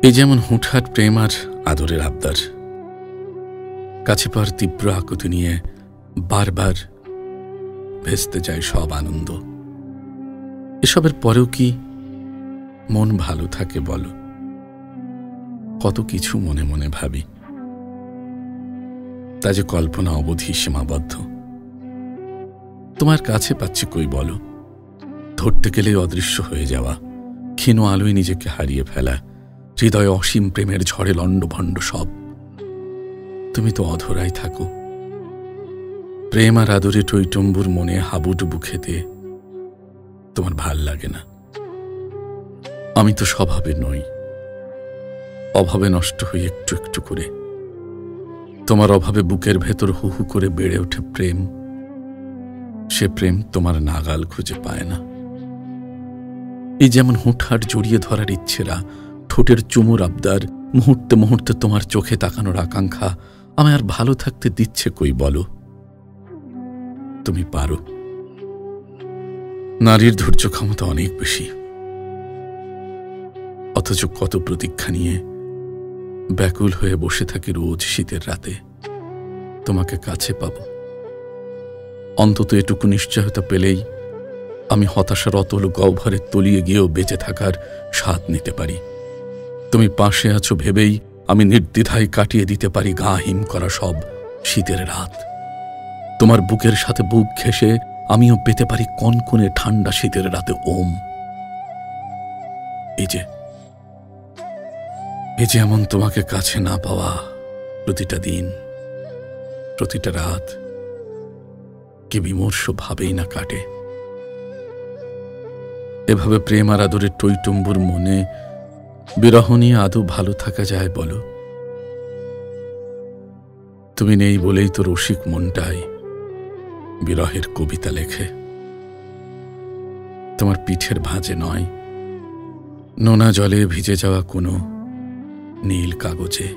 এই যেমন হুটহাট প্রেম আর আদরের আবদার, কাছে পাওয়ার তীব্র আকুতি নিয়ে বারবার ভেস্তে যায় সব আনন্দ। এসবের পরেও কি মন ভালো থাকে বলো? কত কিছু মনে মনে ভাবি, তা যে কল্পনা অবধি সীমাবদ্ধ। তোমার কাছে পাচ্ছে কই বলো? ধরতে গেলে অদৃশ্য হয়ে যাওয়া, ক্ষীণ আলোয় নিজেকে হারিয়ে ফেলা, হৃদয়ে অসীম প্রেমের ঝড়ে লণ্ডভণ্ড সব। তুমি তো অধরাই থাকো, প্রেম আর আদরে টইটম্বুর মনে হাবুডুবু খেতে তোমার ভাল লাগে না। আমি তো স্বভাবে নই, অভাবে নষ্ট হই একটু একটু করে। তোমার অভাবে বুকের ভেতর হু হু করে বেড়ে ওঠে প্রেম, সে প্রেম তোমার নাগাল খুঁজে পায় না। এই যেমন হুটহাট জড়িয়ে ধরার ইচ্ছেরা, ঠোঁটের চুমুর আবদার, মুহূর্তে মুহূর্তে তোমার চোখে তাকানোর আকাঙ্ক্ষা আমায় আর ভালো থাকতে দিচ্ছে কই বলো? তুমি পারো। নারীর ধৈর্য ক্ষমতা অনেক বেশি, অথচ কত প্রতীক্ষা নিয়ে ব্যাকুল হয়ে বসে থাকি রোজ শীতের রাতে তোমাকে কাছে পাব। অন্তত এটুকু নিশ্চয়তা পেলেই আমি হতাশার অতল গহ্বরে তলিয়ে গিয়েও বেঁচে থাকার স্বাদ নিতে পারি। তুমি পাশে আছো ভেবেই আমি নির্দ্বিধায় কাটিয়ে দিতে পারি গা হিম করা সব শীতের রাত। তোমার বুকের সাথে বুক ঘেঁষে আমিও পেতে পারি কনকনে ঠান্ডা শীতের রাতে ওম। এই যে এমন তোমাকে কাছে না পাওয়া প্রতিটা দিন, প্রতিটা রাত কি বিমর্ষ ভাবেই না কাটে। এভাবে প্রেম আর আদরের টইটম্বুর মনে বিরহ নিয়ে আদৌ ভালো থাকা যায় বলো? তুমি নেই বলেই তো রসিক মনটাই বিরহের কবিতা লেখে। তোমার পিঠের ভাঁজে নয়, নোনা জলে ভিজে যাওয়া কোনো নীল কাগজে।